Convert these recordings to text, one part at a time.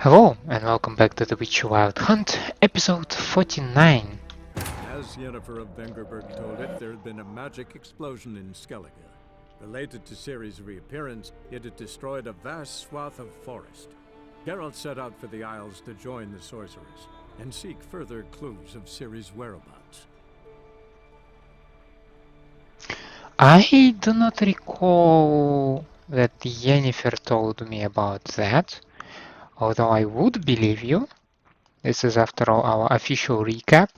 Hello, and welcome back to the Witcher Wild Hunt, episode 49. As Yennefer of Vengerberg told it, there had been a magic explosion in Skellige. Related to Ciri's reappearance, it had destroyed a vast swath of forest. Geralt set out for the Isles to join the sorcerers, and seek further clues of Ciri's whereabouts. I do not recall that Yennefer told me about that, although I would believe you. This is after all our official recap,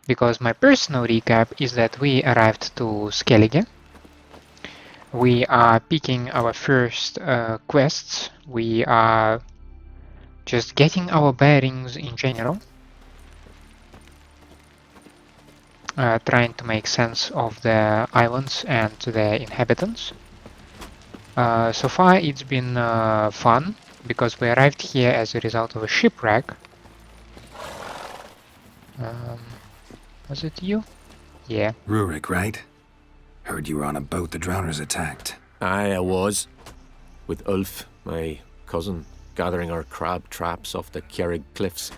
because my personal recap is that we arrived to Skellige. We are picking our first quests. We are just getting our bearings in general. Trying to make sense of the islands and the inhabitants. So far it's been fun, because we arrived here as a result of a shipwreck. Was it you? Yeah. Rurik, right? Heard you were on a boat the drowners attacked. Aye, I was. With Ulf, my cousin, gathering our crab traps off the Kjerrig cliffs.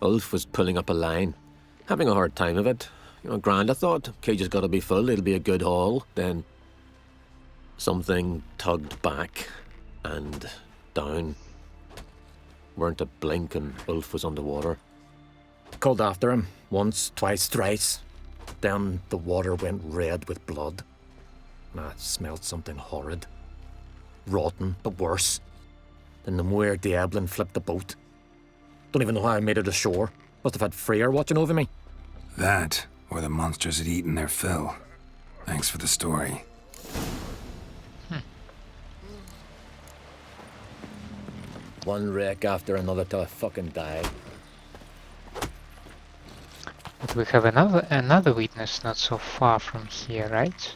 Ulf was pulling up a line, having a hard time of it. Grand, I thought. Cage has got to be full, it'll be a good haul. Then something tugged back and down. Weren't a blink and Ulf was underwater. Called after him, once, twice, thrice. Then the water went red with blood. And I smelled something horrid. Rotten, but worse. Then the Muir Diablin flipped the boat. Don't even know how I made it ashore. Must have had Freyr watching over me. That, or the monsters had eaten their fill. Thanks for the story. One wreck after another till I fucking died. But we have another witness not so far from here, right?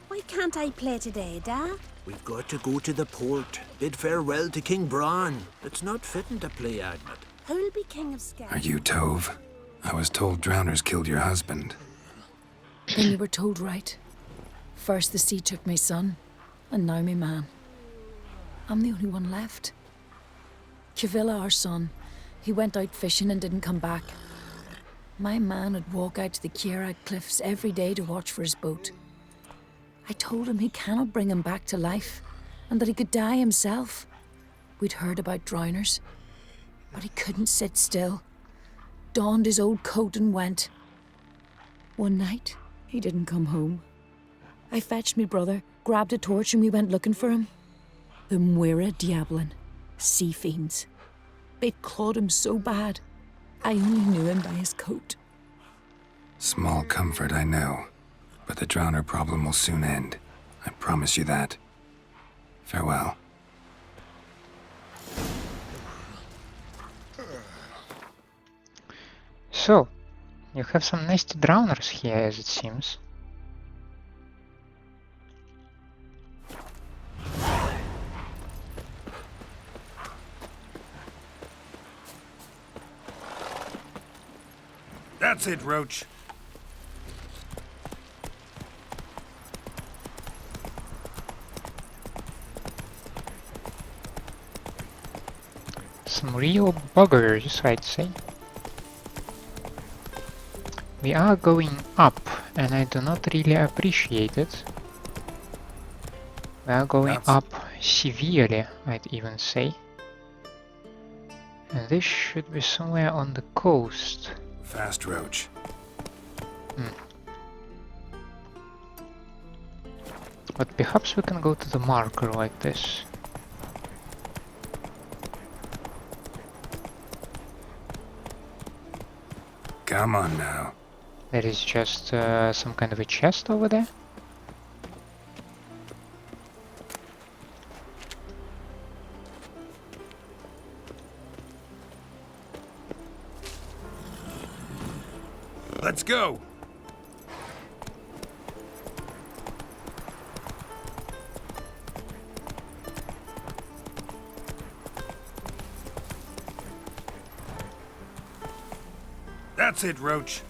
Why can't I play today, Da? We've got to go to the port, bid farewell to King Bran. It's not fitting to play Agnet. Who'll be king of Skellige? Are you Tove? I was told drowners killed your husband. Then you were told right. First the sea took my son, and now my man. I'm the only one left. Kavilla, our son, he went out fishing and didn't come back. My man would walk out to the Kjerrig cliffs every day to watch for his boat. I told him he cannot bring him back to life, and that he could die himself. We'd heard about drowners, but he couldn't sit still. Donned his old coat and went. One night, he didn't come home. I fetched me brother, grabbed a torch, and we went looking for him. The Muir Diablin, sea fiends. They'd clawed him so bad, I only knew him by his coat. Small comfort, I know. But the drowner problem will soon end. I promise you that. Farewell. So, you have some nasty drowners here, as it seems. That's it, Roach. Some real buggers, I'd say. We are going up, and I do not really appreciate it. We are going up severely, I'd even say. And this should be somewhere on the coast. Fast, Roach. But perhaps we can go to the marker like this. Come on now. There is just some kind of a chest over there. Let's go! That's it, Roach.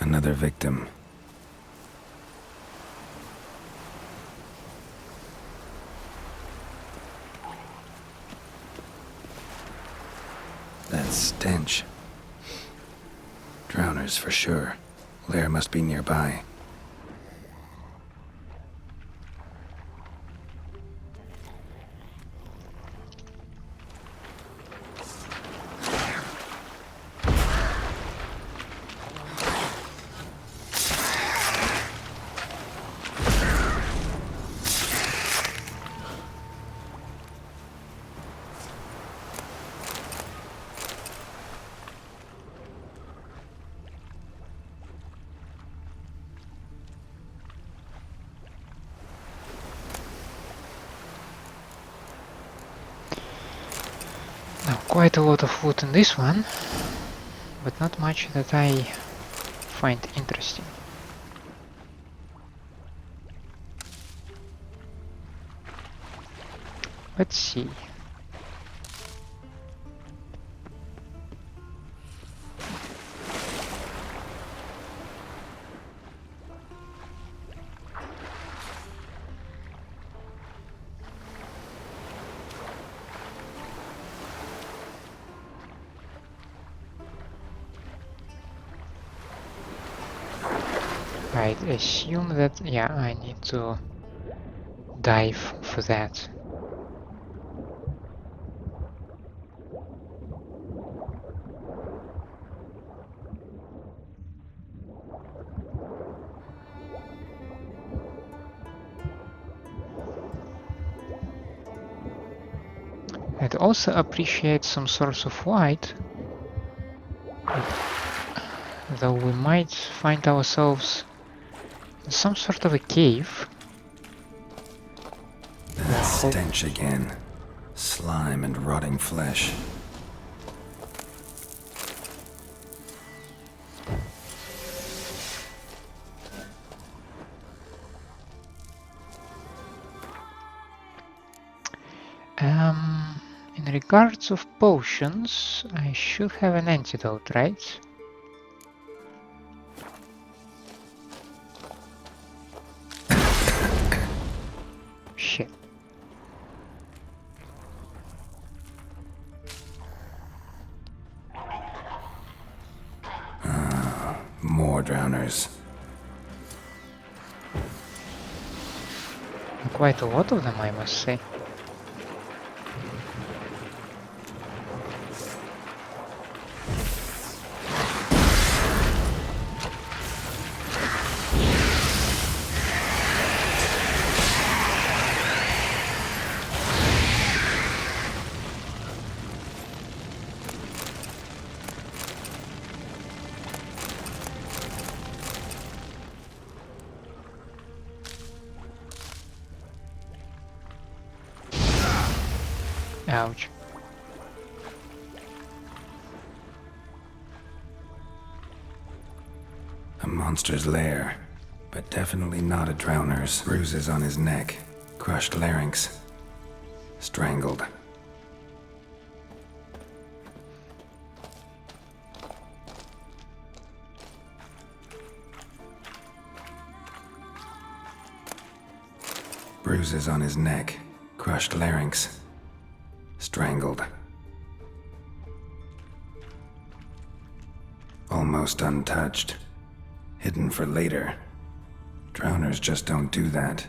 Another victim. That stench. Drowners for sure. Lair must be nearby. Now, quite a lot of food in this one, but not much that I find interesting. Let's see. I'd assume that, yeah, I need to dive for that. I'd also appreciate some source of light, though we might find ourselves in some sort of a cave. That stench again. Slime and rotting flesh. In regards of potions, I should have an antidote, right? Shit. More drowners. Quite a lot of them, I must say. Ouch. A monster's lair, but definitely not a drowner's. Bruises on his neck, crushed larynx, strangled. Bruises on his neck, crushed larynx, strangled. Almost untouched. Hidden for later. Drowners just don't do that.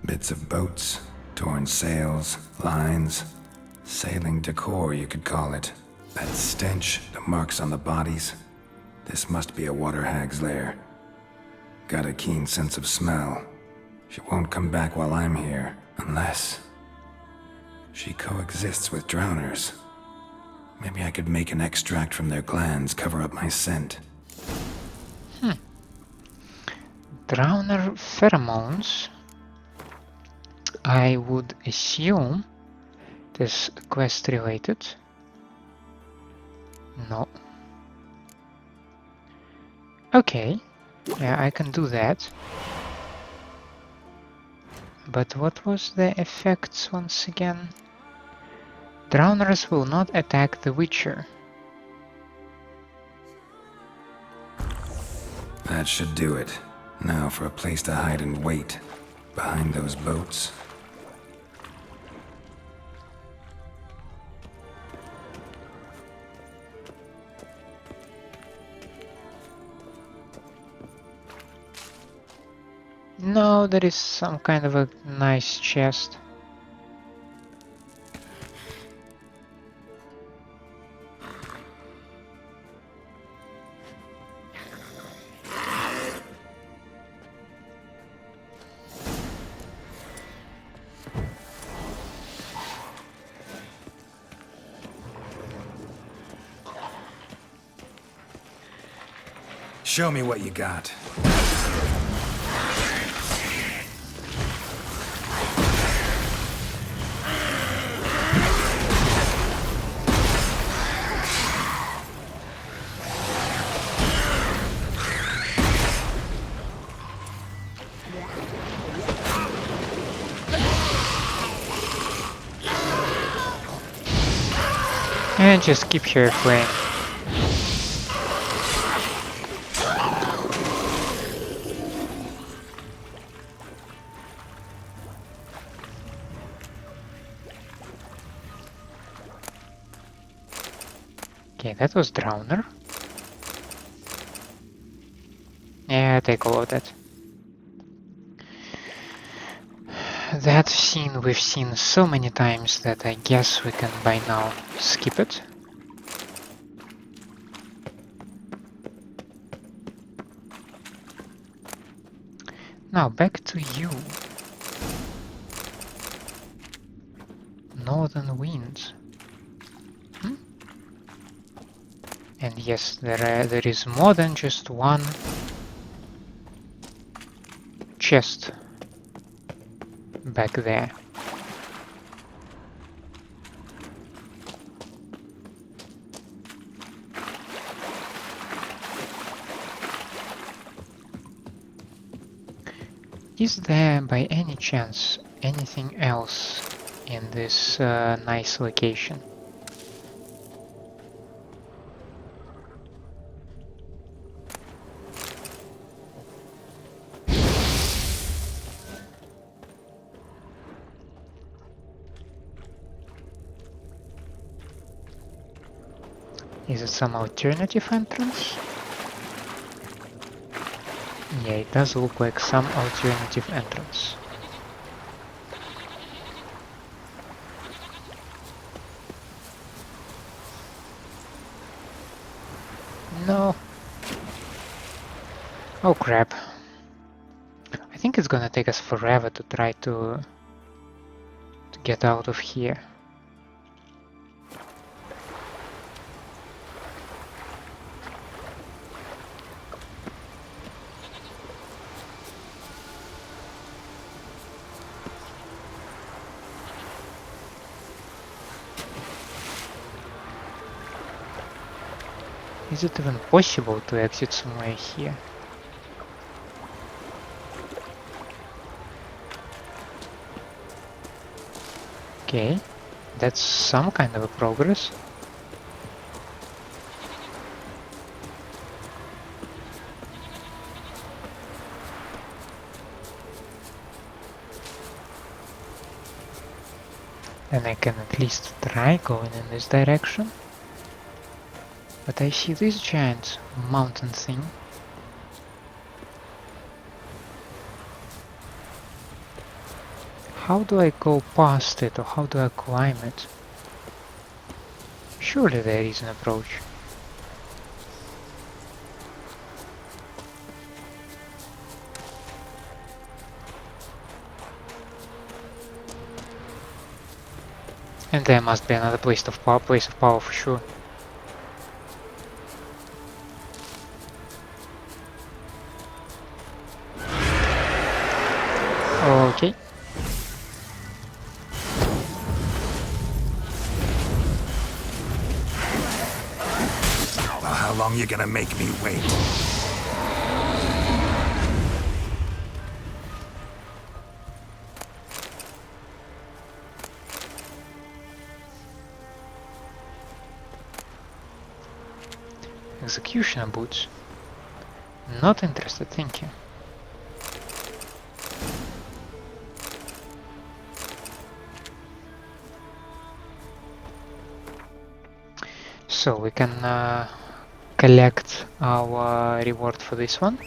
Bits of boats, torn sails, lines, sailing decor you could call it. That stench, the marks on the bodies. This must be a water hag's lair. Got a keen sense of smell. She won't come back while I'm here, unless she coexists with drowners. Maybe I could make an extract from their glands cover up my scent. Drowner pheromones. I would assume this quest related. No. Okay. Yeah, I can do that. But what was the effects once again? Drowners will not attack the Witcher. That should do it. Now for a place to hide and wait. Behind those boats. No, there is some kind of a nice chest. Show me what you got. And just keep your flame. Okay, that was Drowner. Yeah, take all of that. That scene we've seen so many times that I guess we can by now skip it. Now back to you. Northern winds. And yes, there is more than just one chest back there. Is there by any chance anything else in this nice location? Is it some alternative entrance? Yeah, it does look like some alternative entrance. No. Oh crap. I think it's gonna take us forever to try to get out of here. Is it even possible to exit somewhere here? Okay, that's some kind of a progress. And I can at least try going in this direction. But I see this giant mountain thing. How do I go past it, or how do I climb it? Surely there is an approach. And there must be another place of power for sure. Okay. Well, how long you gonna make me wait? executioner boots. Not interested, thank you. So we can collect our reward for this one.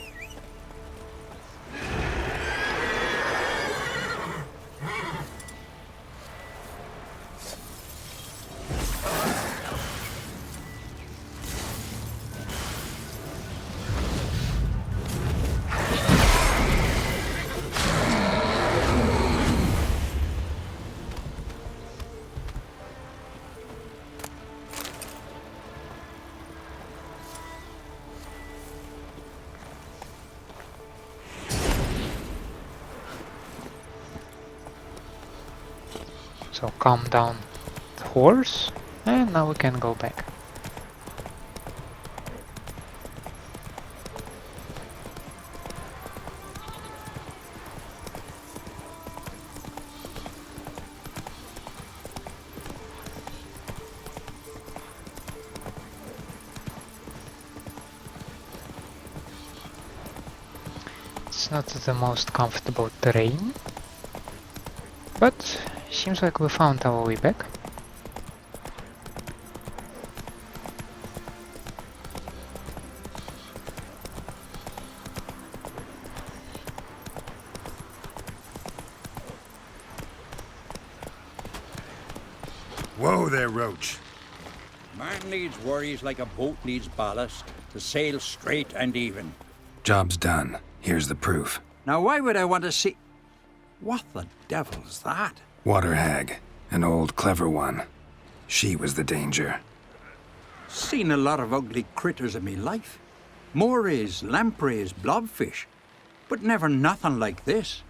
So calm down the horse, and now we can go back. It's not the most comfortable terrain, but seems like we found our way back. Whoa there, Roach. Man needs worries like a boat needs ballast to sail straight and even. Job's done. Here's the proof. Now why would I want to see... What the devil's that? Water hag. An old, clever one. She was the danger. Seen a lot of ugly critters in me life. Morays, lampreys, blobfish. But never nothing like this.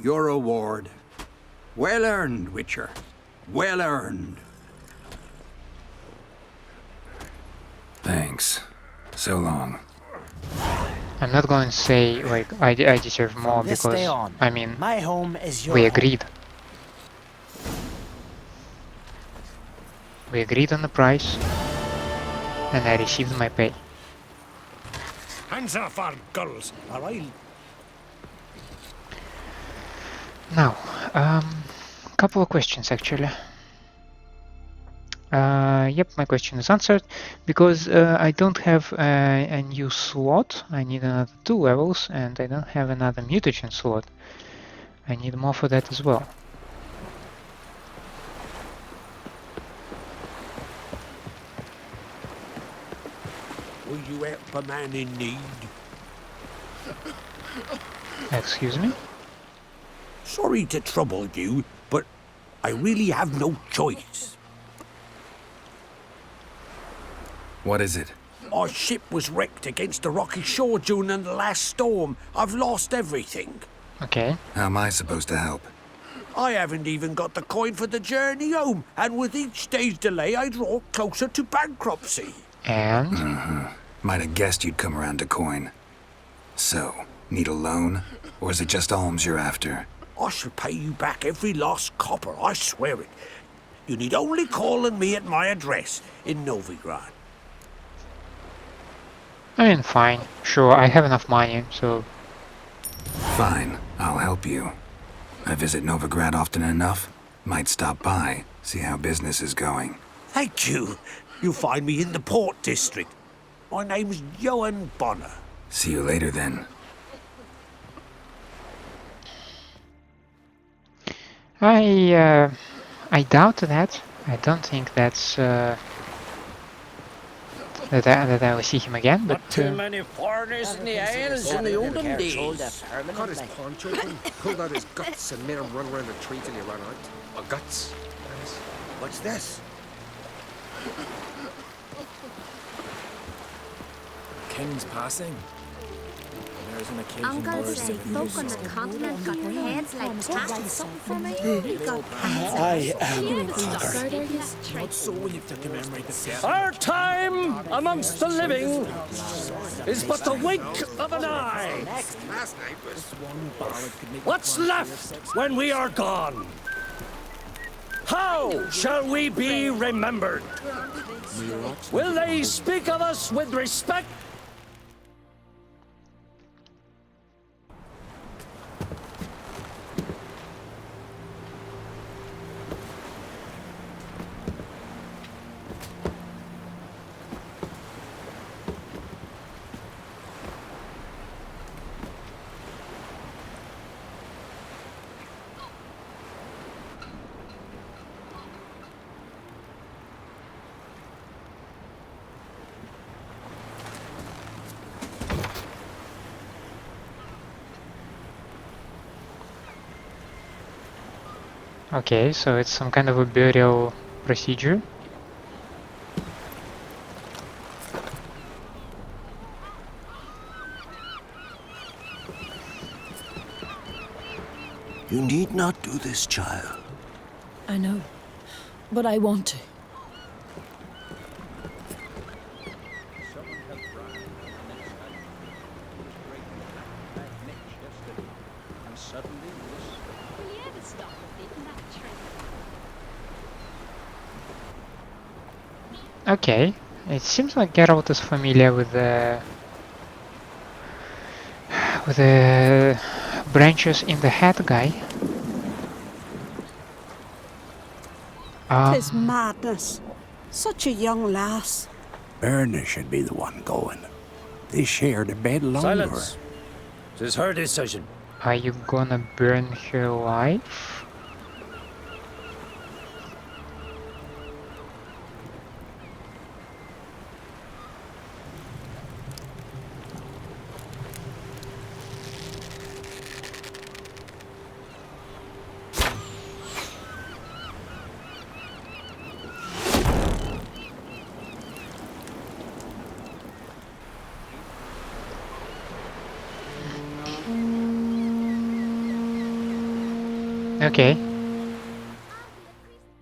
Your reward. Well earned, Witcher. Well earned. Thanks. So long. I'm not going to say like I deserve more From this because day on, I mean my home is your we home. agreed. We agreed on the price, and I received my pay. Hands off our girls, or I'll... Now, couple of questions actually. Yep, my question is answered because I don't have a new slot. I need another 2 levels, and I don't have another mutagen slot. I need more for that as well. Will you help a man in need? Excuse me? Sorry to trouble you, but I really have no choice. What is it? Our ship was wrecked against the rocky shore during the last storm. I've lost everything. Okay. How am I supposed to help? I haven't even got the coin for the journey home, and with each day's delay, I draw closer to bankruptcy. And Might have guessed you'd come around to coin. So, need a loan? Or is it just alms you're after? I shall pay you back every lost copper, I swear it. You need only call on me at my address in Novigrad. I mean, fine. Sure, I have enough money, so Fine, I'll help you. I visit Novigrad often enough. Might stop by, see how business is going. Thank you. You'll find me in the Port District. My name's Johan Bonner. See you later then. I doubt that. I don't think that's that I will see him again. But Too many foreigners in the Isles in the olden Kaer days. Trolde Got his permanently. paunch open, pulled out his guts and made him run around the tree till he ran out. Oh, guts? What's this? King's passing. There's an occasion Uncle where say folk on the continent got their heads like cats. Something for me? We got I am not so when you have to commemorate the death. Our time amongst the living is but the wink of an eye. Last night was... One ballad could make What's left when we are gone? How shall we be remembered? Will they speak of us with respect? Okay, so it's some kind of a burial procedure. You need not do this, child. I know, but I want to. Okay, it seems like Geralt is familiar with the branches in the head guy. Tis madness. Such a young lass. Birna should be the one going. They shared a bed longer. Silence! 'Tis her decision. Are you gonna burn her alive? Okay.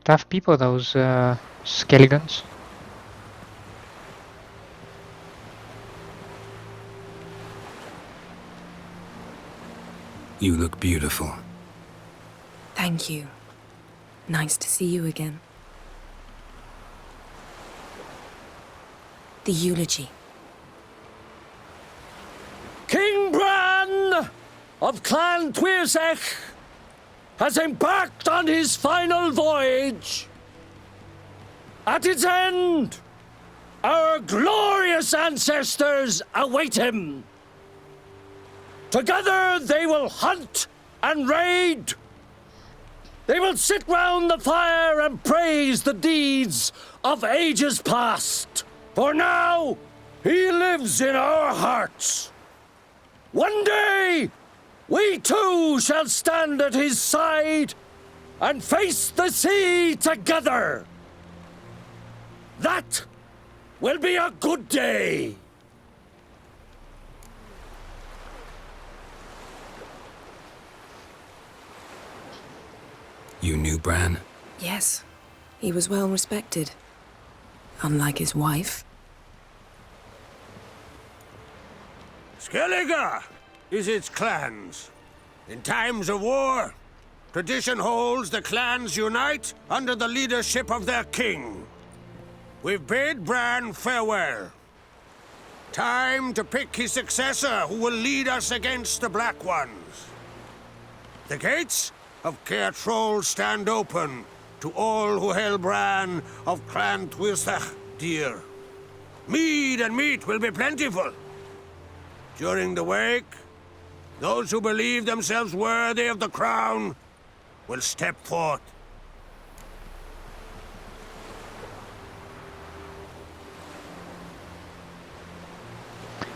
Tough people, those skeletons. You look beautiful. Thank you. Nice to see you again. The eulogy. King Bran of Clan Twirsech has embarked on his final voyage. At its end, our glorious ancestors await him. Together they will hunt and raid. They will sit round the fire and praise the deeds of ages past. For now, he lives in our hearts. One day, we too shall stand at his side and face the sea together. That will be a good day. You knew Bran? Yes, he was well respected. Unlike his wife. Skellige is its clans. In times of war, tradition holds the clans unite under the leadership of their king. We've bid Bran farewell. Time to pick his successor who will lead us against the Black Ones. The gates of Kaer Trolde stand open to all who held Bran of Clan Twirsech dear. Mead and meat will be plentiful. During the wake, those who believe themselves worthy of the crown will step forth.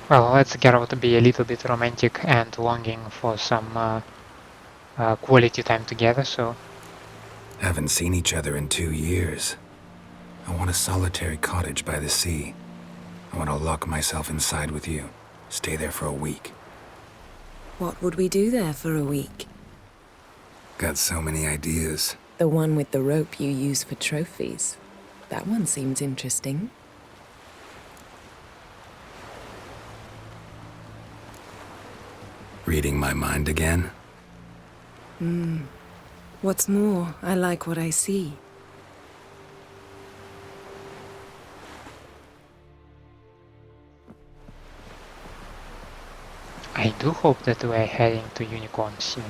Well, let's get out to be a little bit romantic and longing for some quality time together, so... Haven't seen each other in 2 years. I want a solitary cottage by the sea. I want to lock myself inside with you. Stay there for a week. What would we do there for a week? Got so many ideas. The one with the rope you use for trophies. That one seems interesting. Reading my mind again? What's more, I like what I see. I do hope that we're heading to Unicorn soon.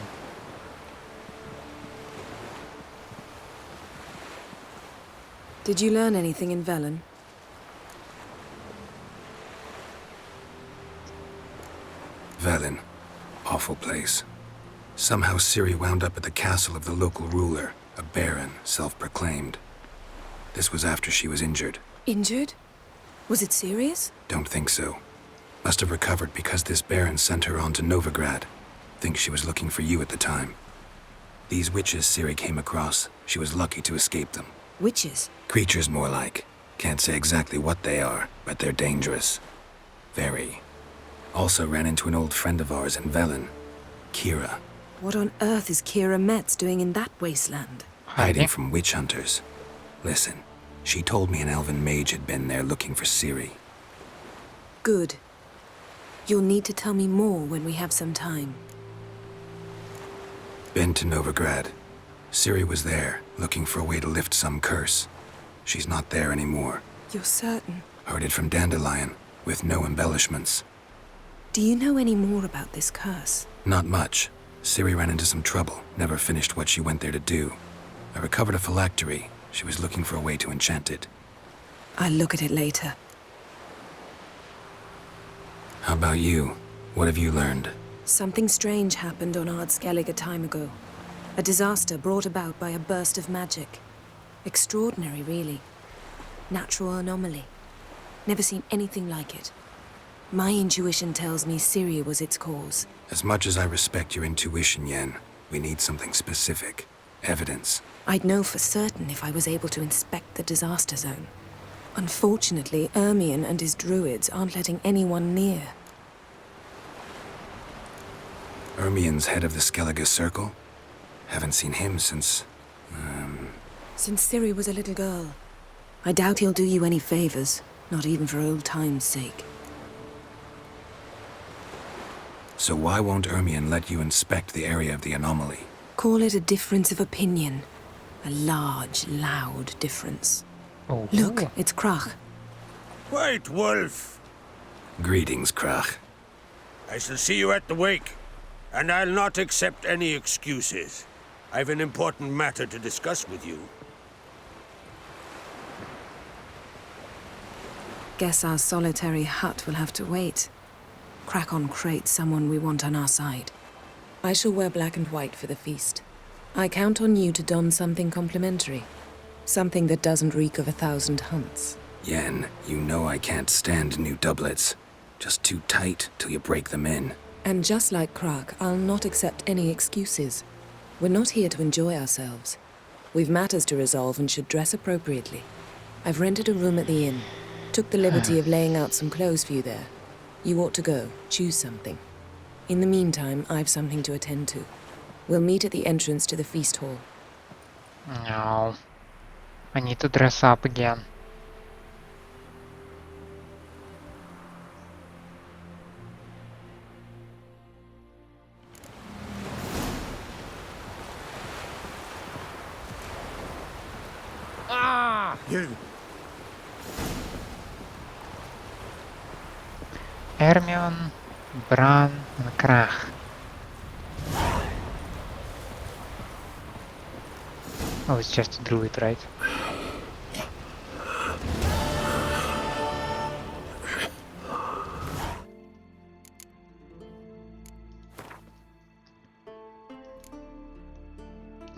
Did you learn anything in Velen? Velen. Awful place. Somehow Ciri wound up at the castle of the local ruler, a baron, self-proclaimed. This was after she was injured. Injured? Was it serious? Don't think so. Must have recovered because this baron sent her on to Novigrad. Think she was looking for you at the time. These witches Ciri came across, she was lucky to escape them. Witches? Creatures more like. Can't say exactly what they are, but they're dangerous. Very. Also ran into an old friend of ours in Velen, Kira. What on earth is Kira Metz doing in that wasteland? Hiding from witch hunters. Listen, she told me an elven mage had been there looking for Ciri. Good. You'll need to tell me more when we have some time. Been to Novigrad. Ciri was there, looking for a way to lift some curse. She's not there anymore. You're certain? Heard it from Dandelion, with no embellishments. Do you know any more about this curse? Not much. Ciri ran into some trouble, never finished what she went there to do. I recovered a phylactery. She was looking for a way to enchant it. I'll look at it later. How about you? What have you learned? Something strange happened on Ard Skellige a time ago. A disaster brought about by a burst of magic. Extraordinary, really. Natural anomaly. Never seen anything like it. My intuition tells me Ciri was its cause. As much as I respect your intuition, Yen, we need something specific. Evidence. I'd know for certain if I was able to inspect the disaster zone. Unfortunately, Ermion and his druids aren't letting anyone near. Ermion's head of the Skellige Circle? Haven't seen him since... Since Ciri was a little girl. I doubt he'll do you any favors, not even for old time's sake. So why won't Ermion let you inspect the area of the anomaly? Call it a difference of opinion. A large, loud difference. Oh. Look, it's Krach. White Wolf! Greetings, Krach. I shall see you at the wake, and I'll not accept any excuses. I've an important matter to discuss with you. Guess our solitary hut will have to wait. Crack on crate's someone we want on our side. I shall wear black and white for the feast. I count on you to don something complimentary. Something that doesn't reek of 1,000 hunts. Yen, you know I can't stand new doublets. Just too tight till you break them in. And just like Krach, I'll not accept any excuses. We're not here to enjoy ourselves. We've matters to resolve and should dress appropriately. I've rented a room at the inn. Took the liberty of laying out some clothes for you there. You ought to go. Choose something. In the meantime, I've something to attend to. We'll meet at the entrance to the feast hall. No. I need to dress up again. Ah! Ermion, Bran, and Krach. Oh, it's just a druid, right?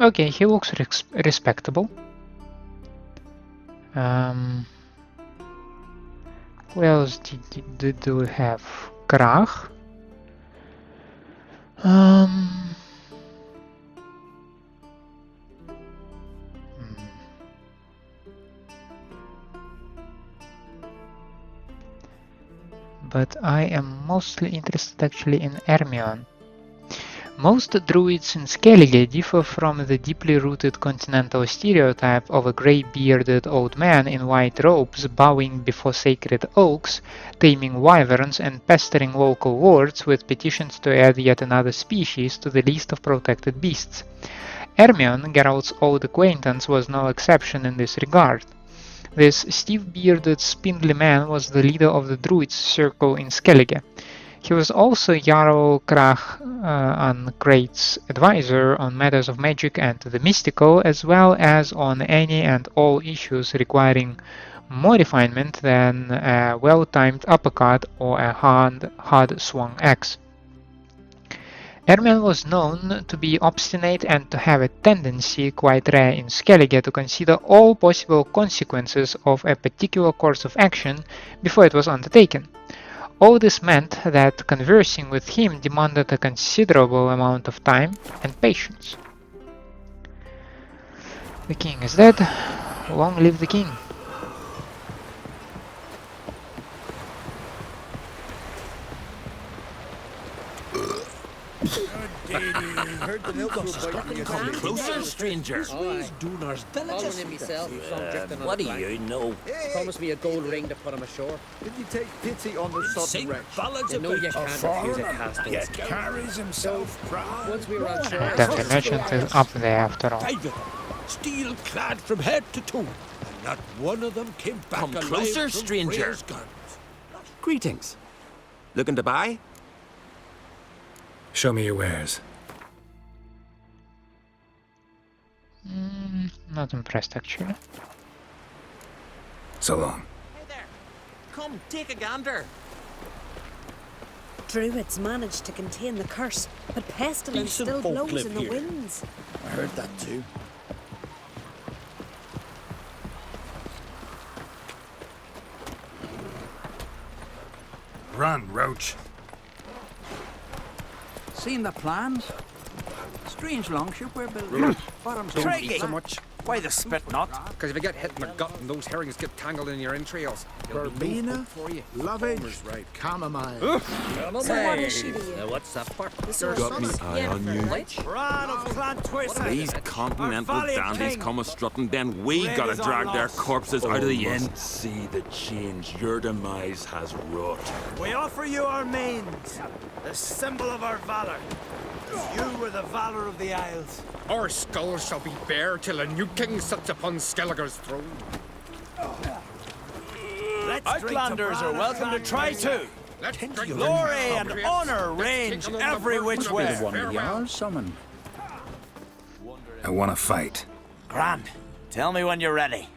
Okay, he looks respectable. Who else did we have? Krach. But I am mostly interested actually in Ermion. Most druids in Skellige differ from the deeply rooted continental stereotype of a grey-bearded old man in white robes bowing before sacred oaks, taming wyverns and pestering local lords with petitions to add yet another species to the list of protected beasts. Ermion, Geralt's old acquaintance, was no exception in this regard. This stiff-bearded, spindly man was the leader of the Druids' circle in Skellige. He was also Jarl Krach an Great's advisor on matters of magic and the mystical, as well as on any and all issues requiring more refinement than a well-timed uppercut or a hard-swung axe. Ermion was known to be obstinate and to have a tendency, quite rare in Skellige, to consider all possible consequences of a particular course of action before it was undertaken. All this meant that conversing with him demanded a considerable amount of time and patience. The king is dead. Long live the king. Come closer, stranger. Donar's What do you know? Promise me a gold ring to put him ashore. Did you take pity on the Sing ballads know you can't refuse a cast. Yet carries himself proud. Once we were on shore, Then the merchant is up there after all. Steel clad from head to toe, and not one of them came back Come alive closer, from stranger. Freya's guns. Greetings. Looking to buy? Show me your wares. Not impressed, actually. So long. Hey there. Come, take a gander. Druids managed to contain the curse, but pestilence Decent still folk blows live in the here. winds. I heard that too. Run, Roach. Seen the plans? Strange longship we're building. Bottom's Don't don't eat so much. Why the spit not? because if you get hit in the gut and those herrings get tangled in your entrails, Verbena, for you. lovage, Right. chamomile. So what is she to you? What's that part? Got me eye on you. Bran of Clan Twist. These continental dandies come a strutting, then we gotta drag their corpses out of the inn. See the change your demise has wrought. We offer you our mains, the symbol of our valor. You were the valor of the Isles. Our skulls shall be bare till a new king sits upon Skellige's throne. Outlanders are welcome to try too. Let's drink Glory and honor range every which way. one of yours summoned. I want to fight. Grand. Tell me when you're ready.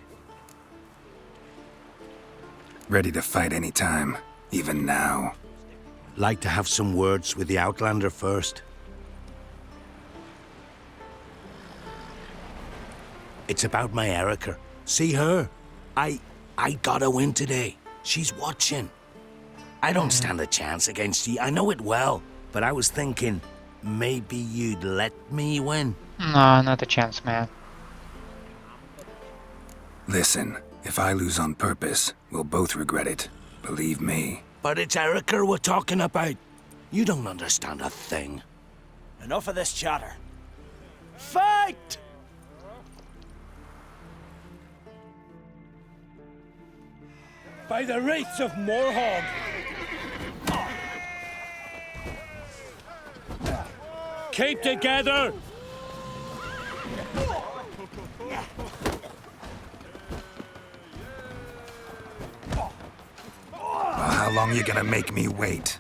Ready to fight anytime, even now. Like to have some words with the Outlander first. It's about my Erica. See her? I got a win today. She's watching. I don't stand a chance against you. I know it well. But I was thinking, maybe you'd let me win. No, not a chance, man. Listen, if I lose on purpose, we'll both regret it. Believe me. But it's Erica we're talking about. You don't understand a thing. Enough of this chatter. Fight! By the wraiths of Morhog! Keep together! Well, how long you gonna make me wait?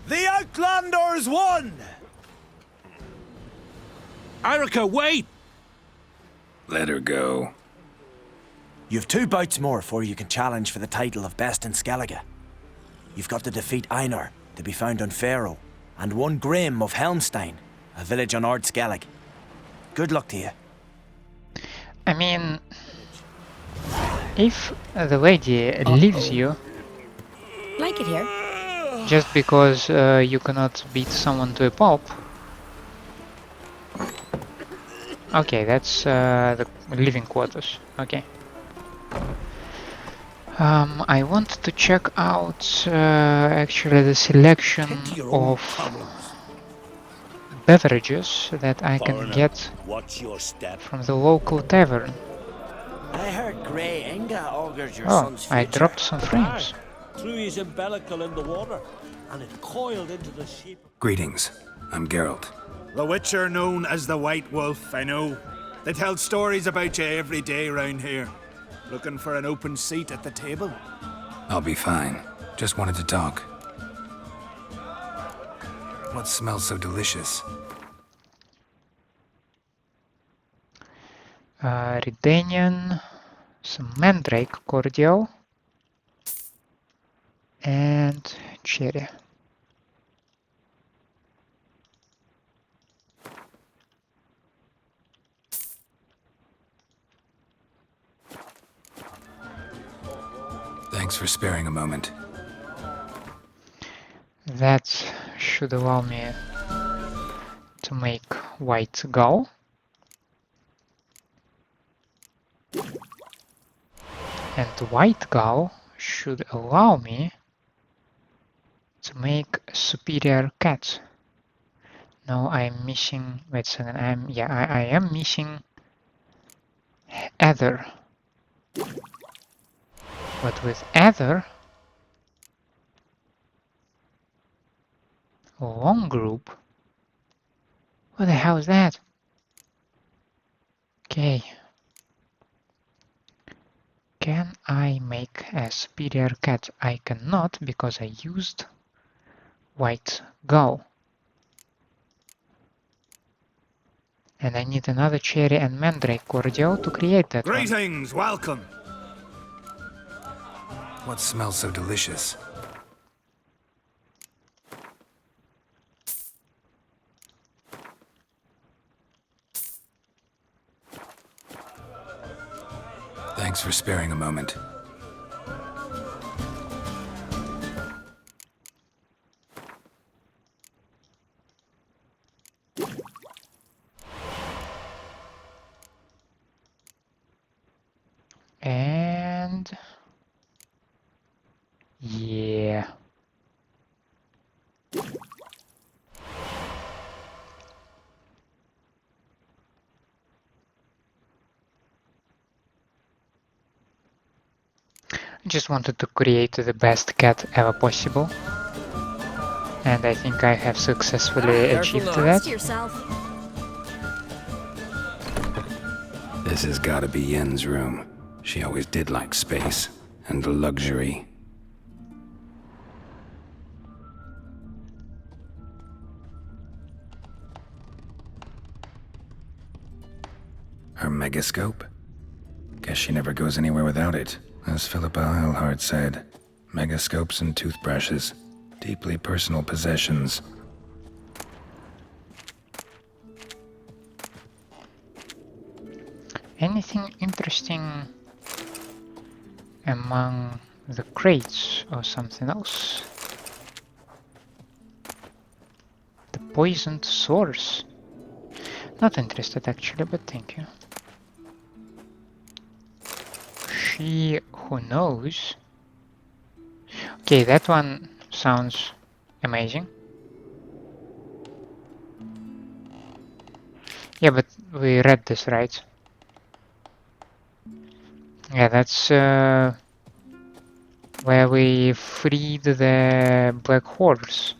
The Outlanders won! Erica, wait! Let her go. You've 2 bouts more before you can challenge for the title of Best in Skellige. You've got to defeat Einar, to be found on Faroe, and 1 Grim of Helmstein, a village on Ard Skellig. Good luck to you. I mean, if the lady leaves you Like it here. just because you cannot beat someone to a pulp. Okay, that's the living quarters. Okay. I want to check out actually the selection of beverages that I can Foreigner, get watch your step. from the local tavern. I heard Grey Inga augurs your Oh, son's I future. dropped some frames. Threw his umbilical in the water, and it coiled into the shape. Greetings. I'm Geralt. The Witcher known as the White Wolf, I know. They tell stories about you every day round here. Looking for an open seat at the table? I'll be fine. Just wanted to talk. What smells so delicious? Redanian, some mandrake cordial, and cherry. Thanks for sparing a moment. That should allow me to make white gall. And white gall should allow me to make superior cat. No, I'm missing. Wait a second. I am missing ether. But with ether, long group. What the hell is that? Okay. Can I make a superior cat? I cannot because I used white gall. And I need another cherry and mandrake cordial to create that one. Greetings, welcome. What smells so delicious? Thanks for sparing a moment. And yeah. I just wanted to create the best cat ever possible. And I think I have successfully achieved that. This has gotta be Yen's room. She always did like space and luxury. Her megascope? Guess she never goes anywhere without it. As Philippa Eilhart said, megascopes and toothbrushes, deeply personal possessions. Anything interesting among the crates or something else? The poisoned source. Not interested actually, but thank you. She who knows. Okay, that one sounds amazing. Yeah, but we read this, right? Yeah, that's where we freed the black horse.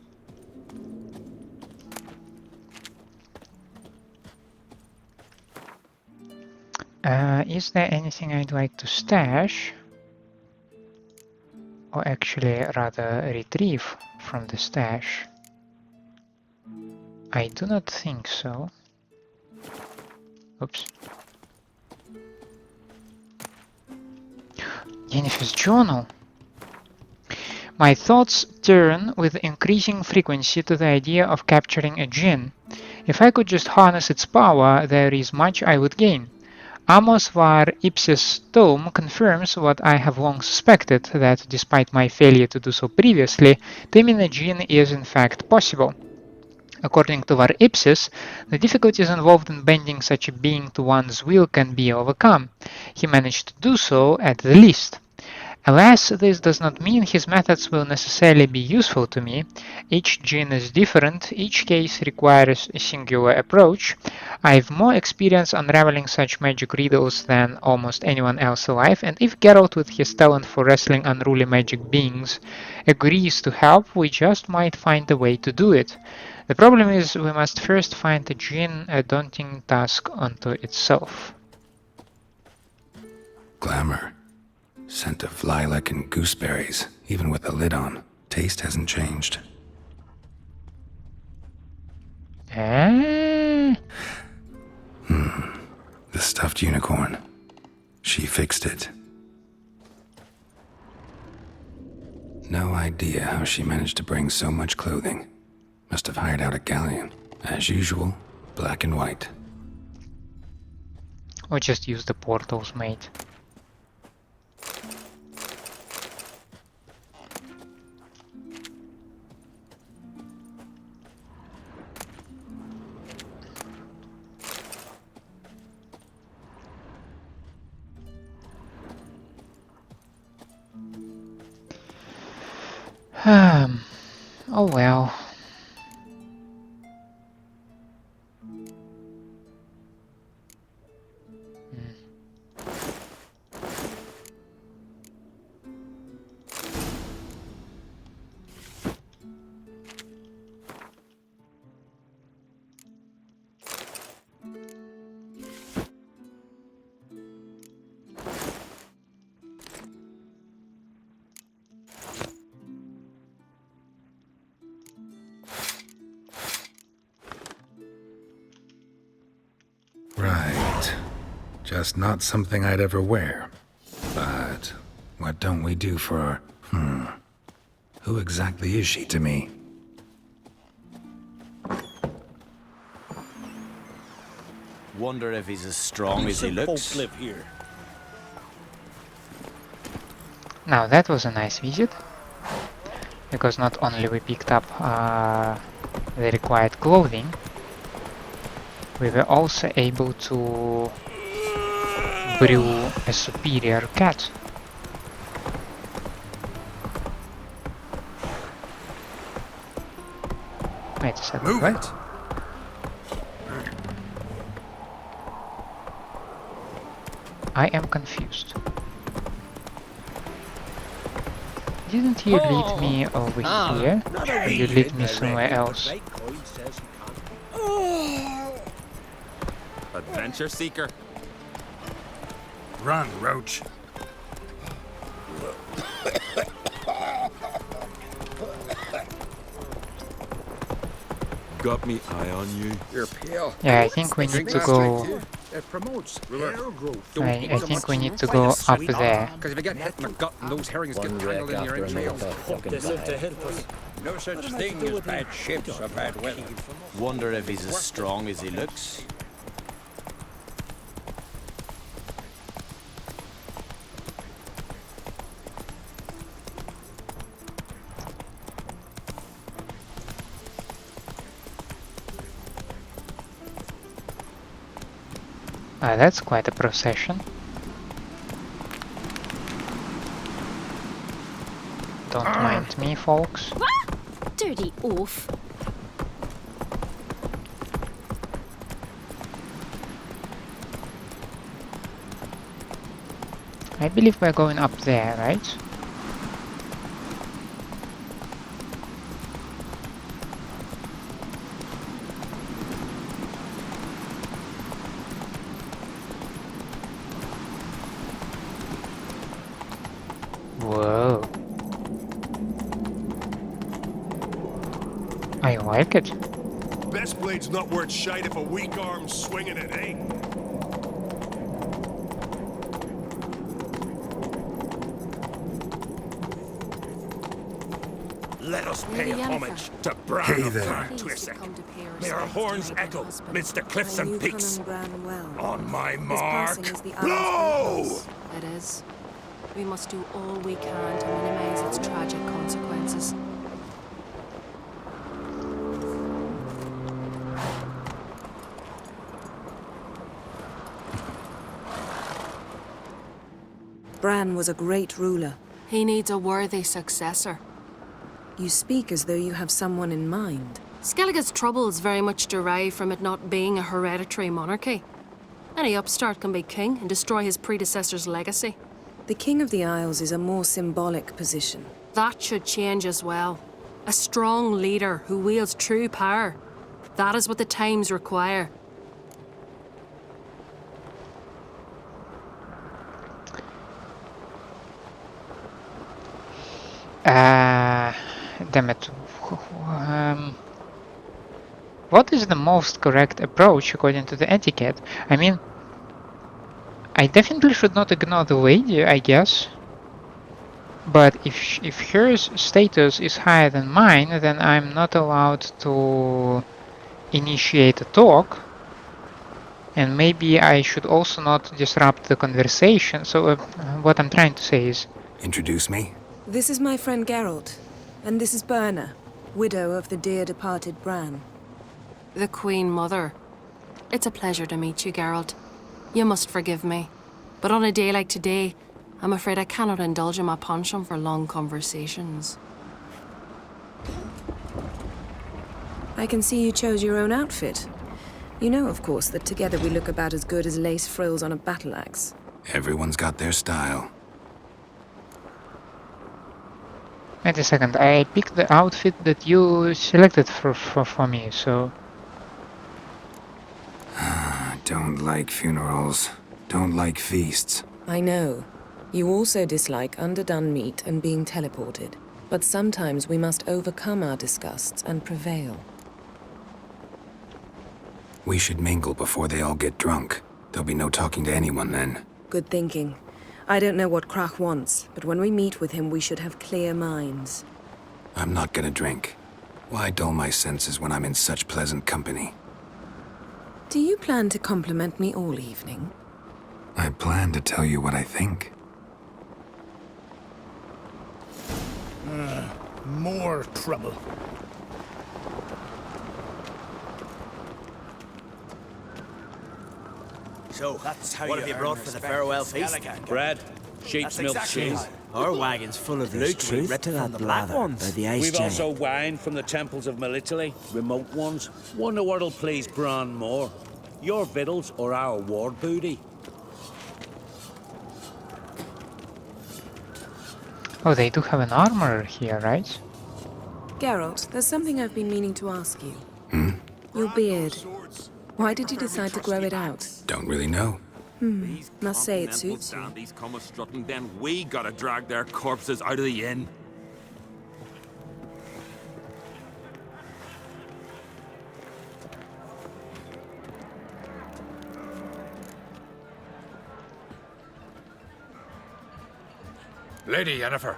Is there anything I'd like to stash? Or actually rather retrieve from the stash? I do not think so. Oops. Yennefer's journal. My thoughts turn with increasing frequency to the idea of capturing a djinn. If I could just harness its power, there is much I would gain. Amos var ipsis tome confirms what I have long suspected, that despite my failure to do so previously, taming a djinn is in fact possible. According to var ipsis, the difficulties involved in bending such a being to one's will can be overcome. He managed to do so at the least. Alas, this does not mean his methods will necessarily be useful to me. Each djinn is different, each case requires a singular approach. I have more experience unraveling such magic riddles than almost anyone else alive, and if Geralt, with his talent for wrestling unruly magic beings, agrees to help, we just might find a way to do it. The problem is we must first find a djinn, a daunting task unto itself. Glamour. Scent of lilac and gooseberries, even with the lid on. Taste hasn't changed. Ah. The stuffed unicorn. She fixed it. No idea how she managed to bring so much clothing. Must have hired out a galleon. As usual, black and white. Or just use the portals, mate. Oh well. Right. Just not something I'd ever wear. But what don't we do for... Who exactly is she to me? Wonder if he's as strong as he looks. Live here. Now that was a nice visit, because not only we picked up the required clothing, we were also able to brew a superior cat. Wait a second, Move what? it. I am confused. Didn't you lead me over here? Or you lead me somewhere else? Adventure seeker. Run, Roach. Got me eye on you. You're pale. Yeah, I think we need to go. It promotes hair growth. I think we need to go up there. Because if you get hit in the gut and those herrings get tangled in your entrails. No such thing as bad ships or bad weather. Wonder if he's as strong as he looks. That's quite a procession. Don't mind me, folks. Dirty oaf. I believe we're going up there, right? Whoa. I like it. Best blade's not worth shite if a weak arm's swinging it, eh? Let us pay homage to Bran of Twisek. May our horns echo midst the cliffs and peaks. On my mark, blow! It is. We must do all we can to minimize its tragic consequences. Bran was a great ruler, He needs a worthy successor. You speak as though you have someone in mind. Skellige's troubles very much derive from it not being a hereditary monarchy. Any upstart can be king and destroy his predecessor's legacy. The King of the Isles is a more symbolic position. That should change as well. A strong leader who wields true power. That is what the times require. Damn it. What is the most correct approach according to the etiquette? I mean, I definitely should not ignore the lady, I guess. But if her status is higher than mine, then I'm not allowed to initiate a talk. And maybe I should also not disrupt the conversation. So what I'm trying to say is... Introduce me? This is my friend Geralt, and this is Birna, widow of the dear departed Bran. The Queen Mother. It's a pleasure to meet you, Geralt. You must forgive me, but on a day like today, I'm afraid I cannot indulge in my penchant for long conversations. I can see you chose your own outfit. You know, of course, that together we look about as good as lace frills on a battle axe. Everyone's got their style. Wait a second, I picked the outfit that you selected for me, so... Don't like funerals. Don't like feasts. I know. You also dislike underdone meat and being teleported. But sometimes we must overcome our disgusts and prevail. We should mingle before they all get drunk. There'll be no talking to anyone then. Good thinking. I don't know what Krach wants, but when we meet with him, we should have clear minds. I'm not gonna drink. Why dull my senses when I'm in such pleasant company? Do you plan to compliment me all evening? I plan to tell you what I think. More trouble. So, what have you brought for the farewell feast? Bread, sheep's milk cheese. Our wagon's full of blue truth written on the black ones. By the We've also wine from the temples of Melitele, remote ones. One the word'll please Bran more. Your victuals or our ward booty. Oh, they do have an armor here, right? Geralt, there's something I've been meaning to ask you. Your beard. Why did you decide to grow it out? Don't really know. Must say it suits you. Dandies come a strutting, then we gotta drag their corpses out of the inn. Lady Yennefer.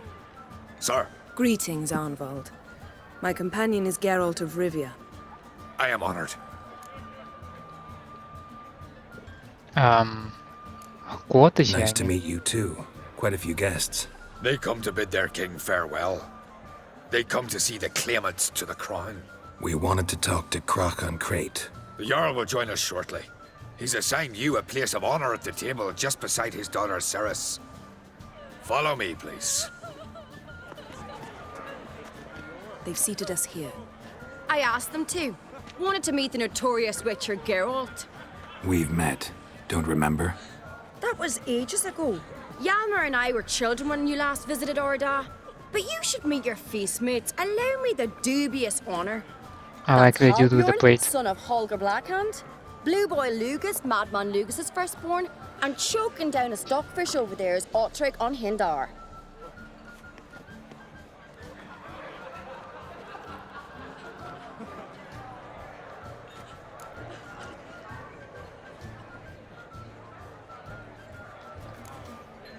Sir. Greetings, Arnvald. My companion is Geralt of Rivia. I am honored. Nice to meet you too. Quite a few guests. They come to bid their king farewell. They come to see the claimants to the crown. We wanted to talk to Krach on Crate. The Jarl will join us shortly. He's assigned you a place of honor at the table just beside his daughter Ceres. Follow me, please. They've seated us here. I asked them to. Wanted to meet the notorious witcher Geralt. We've met. Don't remember? That was ages ago. Yalmer and I were children when you last visited Orda. But you should meet your feast mates. Allow me the dubious honor. I like that you do the plate. Son of Holger Blackhand, Blue Boy Lugus, Madman Lugus' firstborn, and choking down a stockfish over there is Utalryk on Hindar.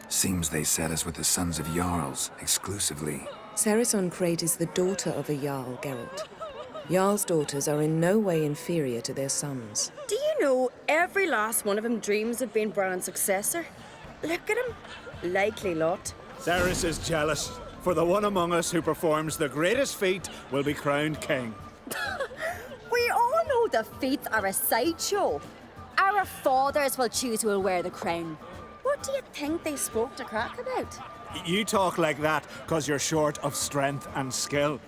Seems they set us with the sons of Jarls, exclusively. Ceres on Crate is the daughter of a Jarl, Geralt. Jarl's daughters are in no way inferior to their sons. Do you know every last one of them dreams of being Bran's successor? Look at him. Likely lot. Ceres is jealous, for the one among us who performs the greatest feat will be crowned king. We all know the feats are a sideshow. Our fathers will choose who will wear the crown. What do you think they spoke to Krach about? You talk like that because you're short of strength and skill.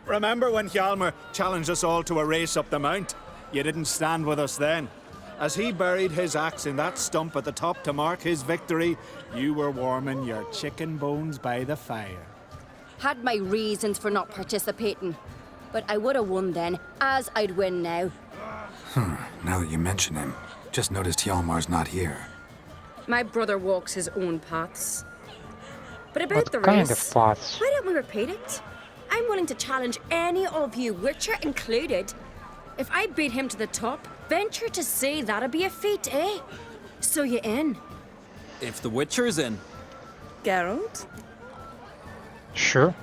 Remember when Hjalmar challenged us all to a race up the mount? You didn't stand with us then. As he buried his axe in that stump at the top to mark his victory, you were warming your chicken bones by the fire. Had my reasons for not participating. But I would have won then, as I'd win now. Now that you mention him, just noticed Hjalmar's not here. My brother walks his own paths. But about What the kind race, of paths? why don't we repeat it? I'm willing to challenge any of you, Witcher included. If I beat him to the top, venture to say that'd be a feat, eh? So you in? If the Witcher's in. Geralt? Sure.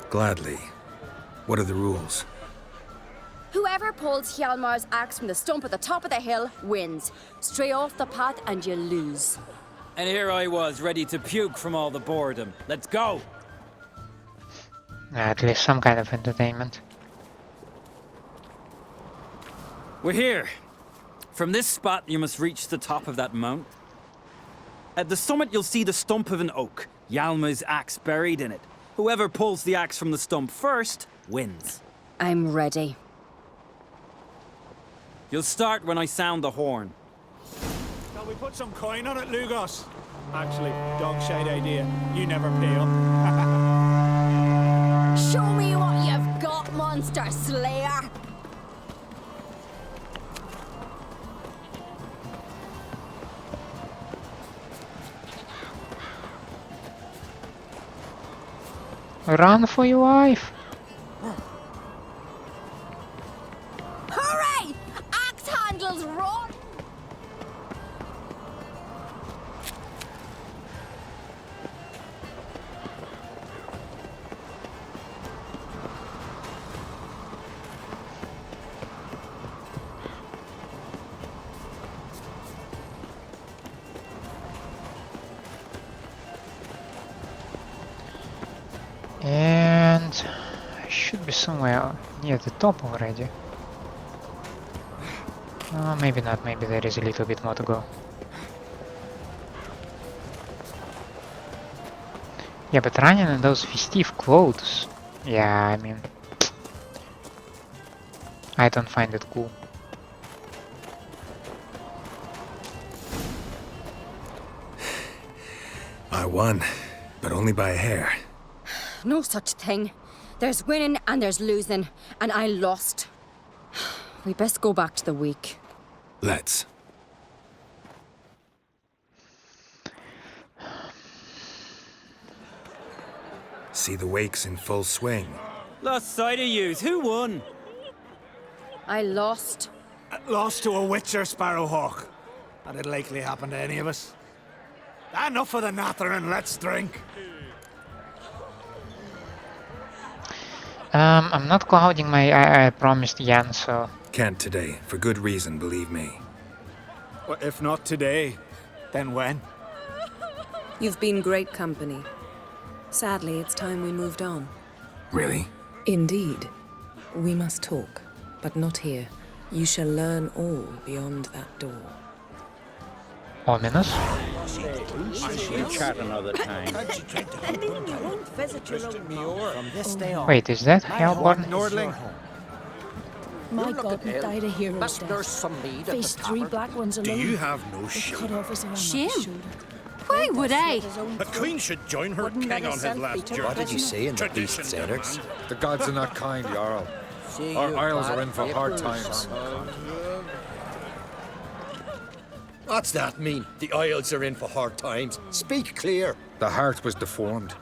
Gladly. What are the rules? Whoever pulls Hjalmar's axe from the stump at the top of the hill wins. Stray off the path and you lose. And here I was, ready to puke from all the boredom. Let's go! At least some kind of entertainment. We're here. From this spot, you must reach the top of that mount. At the summit, you'll see the stump of an oak. Hjalmar's axe buried in it. Whoever pulls the axe from the stump first wins. I'm ready. You'll start when I sound the horn. Shall we put some coin on it, Lugos? Actually, dog shite idea. You never pay up. Show me what you've got, monster slayer! Run for your life! Hooray! Axe handles run! And I should be somewhere near the top already. Maybe not, maybe there is a little bit more to go. Yeah, but running in those festive clothes, yeah, I mean, I don't find it cool. I won, but only by a hair. No such thing. There's winning and there's losing, and I lost. We best go back to the week. Let's. See the wakes in full swing. Lost sight of yous. Who won? I lost. Lost to a Witcher, Sparrowhawk. That'd likely happen to any of us. Enough of the nattering, let's drink. I'm not clouding my I promised Jan, so... Can't today, for good reason, believe me. Well, if not today, then when? You've been great company. Sadly, it's time we moved on. Really? Indeed. We must talk, but not here. You shall learn all beyond that door. Ominous. We'll chat another time. Wait, is that Hellborn? My God, we died a hero's death. Faced 3 black ones alone. Do you have no They shame? cut off his arm. Shame? Why would I? The queen should join her king on his last journey. What did you say in the beast's innards? The gods are not kind, Jarl. Our isles are in for hard times. What's that mean? The Isles are in for hard times. Speak clear. The heart was deformed.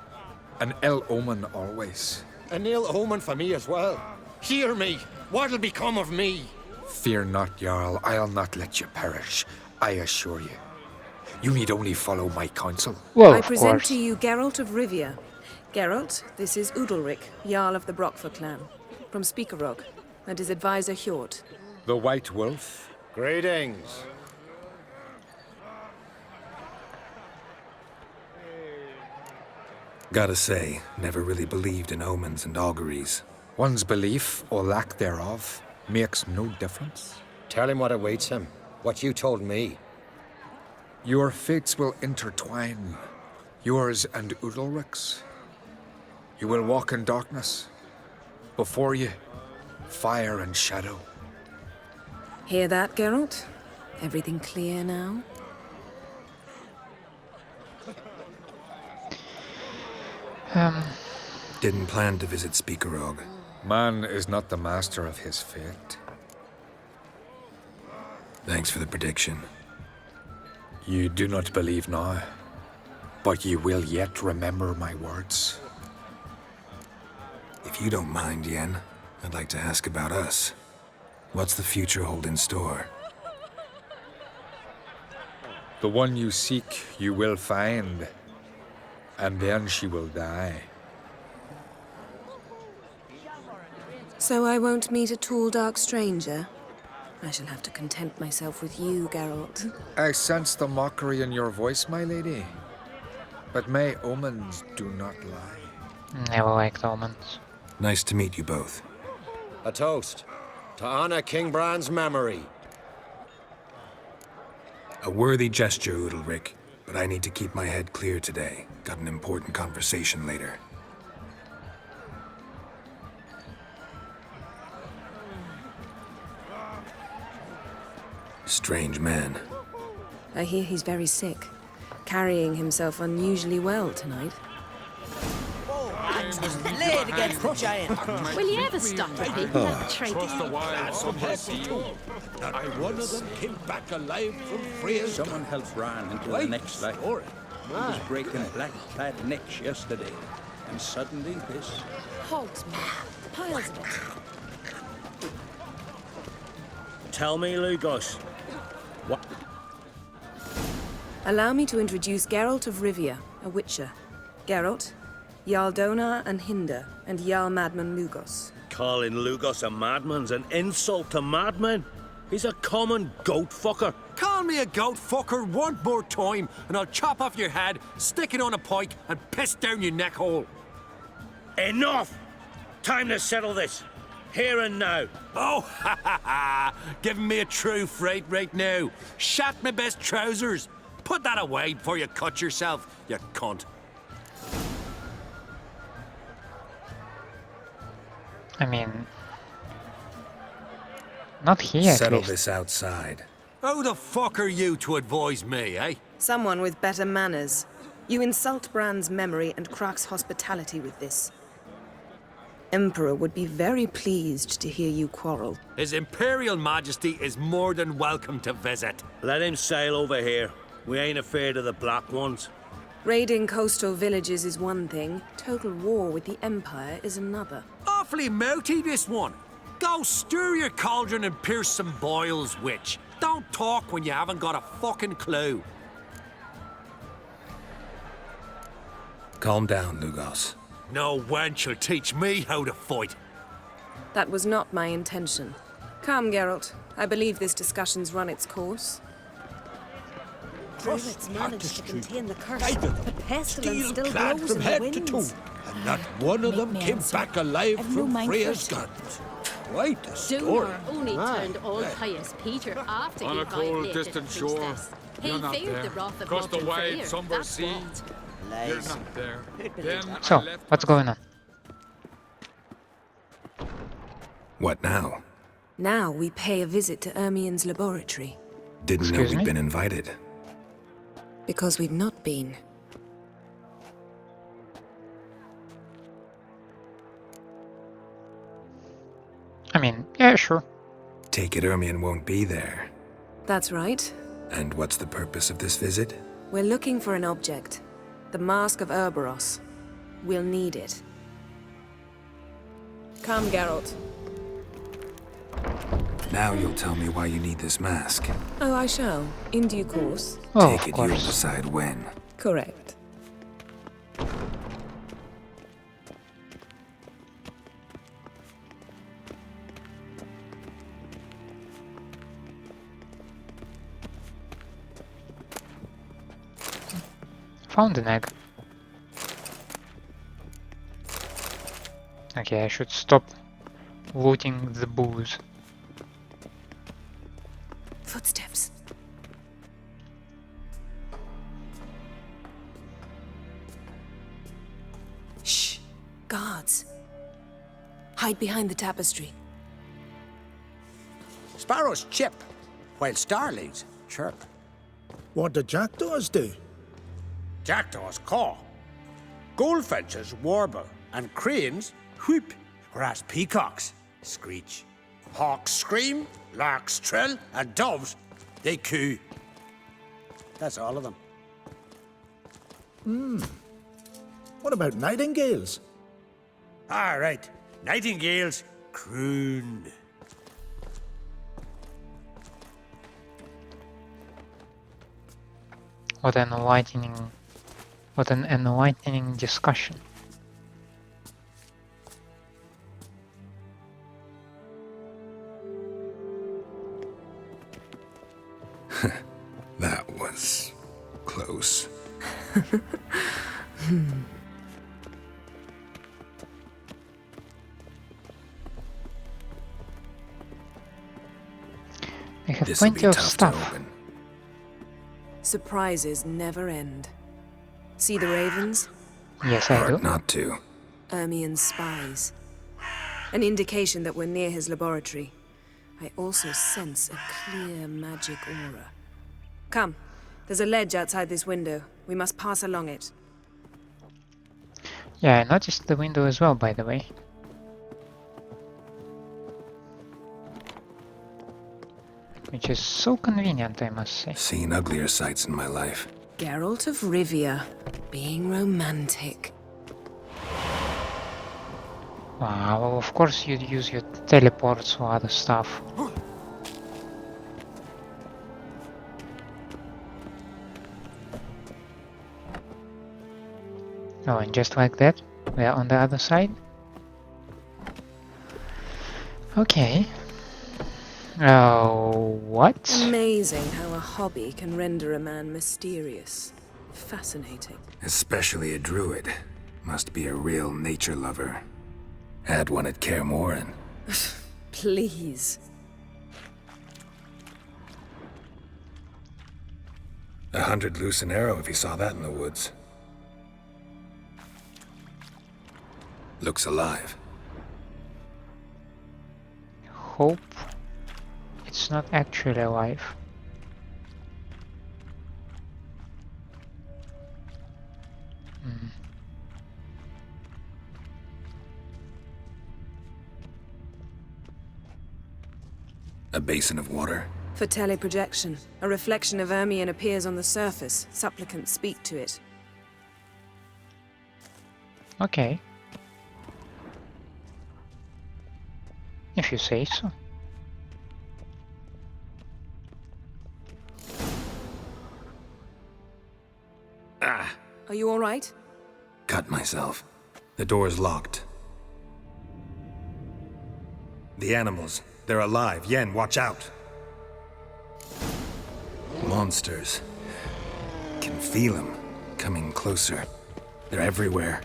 An ill omen always. An ill omen for me as well. Hear me. What'll become of me? Fear not, Jarl. I'll not let you perish. I assure you. You need only follow my counsel. I present to you Geralt of Rivia. Geralt, this is Udalryk, Jarl of the Brockfer clan, from Speakerog, and his advisor Hjort. The White Wolf. Greetings. Gotta say, never really believed in omens and auguries. One's belief, or lack thereof, makes no difference. Tell him what awaits him. What you told me. Your fates will intertwine. Yours and Udalryk's. You will walk in darkness. Before you, fire and shadow. Hear that, Geralt? Everything clear now? Didn't plan to visit Speakerog. Man is not the master of his fate. Thanks for the prediction. You do not believe now, but you will yet remember my words. If you don't mind, Yen, I'd like to ask about us. What's the future hold in store? The one you seek, you will find, and then she will die. So I won't meet a tall, dark stranger? I shall have to content myself with you, Geralt. I sense the mockery in your voice, my lady. But may omens do not lie. Never liked omens. Nice to meet you both. A toast to honor King Bran's memory. A worthy gesture, Udalryk, but I need to keep my head clear today. Got an important conversation later. Strange man. I hear he's very sick, carrying himself unusually well tonight. Laid against the giant. Will you ever stop repeating that trait? Not one of them came back alive from Freya's. Someone helped Bran into the next life. He was breaking black-clad necks yesterday, and suddenly this. Hogs, man. Piles of it. Tell me, Lugos. What? Allow me to introduce Geralt of Rivia, a witcher. Geralt, Jarl Donar and Hinder, and Jarl Madman Lugos. Calling Lugos a madman's an insult to madmen. He's a common goat fucker. Call me a goat fucker one more time, and I'll chop off your head, stick it on a pike, and piss down your neck hole. Enough! Time to settle this. Here and now. Oh, ha ha ha! Giving me a true fright right now. Shat my best trousers. Put that away before you cut yourself, you cunt. I mean, not here. Settle at least. this outside. Who the fuck are you to advise me, eh? Someone with better manners. You insult Bran's memory and Crach's hospitality with this. Emperor would be very pleased to hear you quarrel. His Imperial Majesty is more than welcome to visit. Let him sail over here. We ain't afraid of the black ones. Raiding coastal villages is one thing. Total war with the Empire is another. Awfully mouty, this one. Go stir your cauldron and pierce some boils, witch. Don't talk when you haven't got a fucking clue. Calm down, Lugos. No wench will teach me how to fight. That was not my intention. Come, Geralt. I believe this discussion's run its course. Druids managed to contain the curse, Guided them. but pestilence still Clad blows from in the head to winds. toe, and not one of them Make came men, back sir. alive I've no from mind for Freya's it. gardens. Quite a story. Donar only Aye. turned all pious Peter after On he a cold, violated distant the shore. priestess. He You're not feared there. the wrath of Across the Morton wide, Frere, somber that's sea. what. You're not there. Then So, I left what's going on? What now? Now we pay a visit to Ermion's laboratory. Didn't know Excuse we'd me? been invited. Because we've not been. I mean, yeah, sure. Take it Ermion won't be there. That's right. And what's the purpose of this visit? We're looking for an object. The Mask of Urboros. We'll need it. Come, Geralt. Now you'll tell me why you need this mask. Oh, I shall. In due course. Oh, Take of it you'll course. decide when. Correct. Found an egg. Okay, I should stop looting the booze. Footsteps. guards. Hide behind the tapestry. Sparrows chip, while starlings chirp. What do jackdaws do? Jackdaws caw. Goldfinches warble, and cranes whoop, whereas peacocks screech. Hawks scream, larks trill, and doves, they coo. That's all of them. What about nightingales? All right, nightingales croon. What an enlightening discussion. That was close. I have This'll plenty be of tough to stuff. open. Surprises never end. See the ravens? Yes, I do. Hard not to. Ermion's spies. An indication that we're near his laboratory. I also sense a clear magic aura. Come, there's a ledge outside this window. We must pass along it. Yeah, I noticed the window as well, by the way. Which is so convenient, I must say. Seen uglier sights in my life. Geralt of Rivia, being romantic. Wow, well, of course you'd use your teleports or other stuff. Oh, and just like that, we're on the other side. Okay. Oh, what? Amazing how a hobby can render a man mysterious. Fascinating. Especially a druid. Must be a real nature lover. Had one at Kaer Trolde. Please. 100 loose an arrow if he saw that in the woods. Looks alive. Hope it's not actually alive. A basin of water. For teleprojection, a reflection of Ermion appears on the surface. Supplicants speak to it. Okay. If you say so. Ah! Are you all right? Cut myself. The door's locked. The animals. They're alive. Yen, watch out. Monsters. Can feel them. Coming closer. They're everywhere.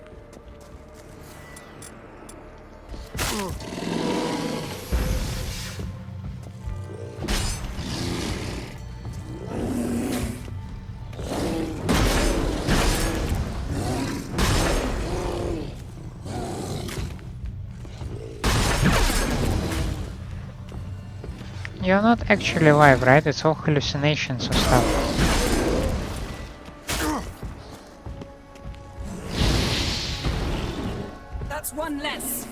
You're not actually alive, right? It's all hallucinations or stuff. That's one less.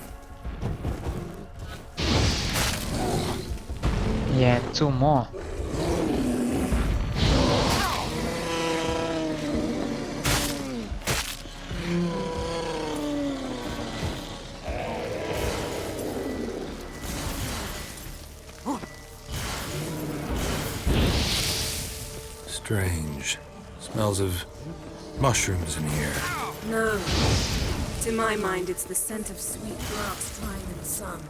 Yeah, and 2 more. Strange. Smells of mushrooms in here. No. To my mind, it's the scent of sweet grass drying in the sun.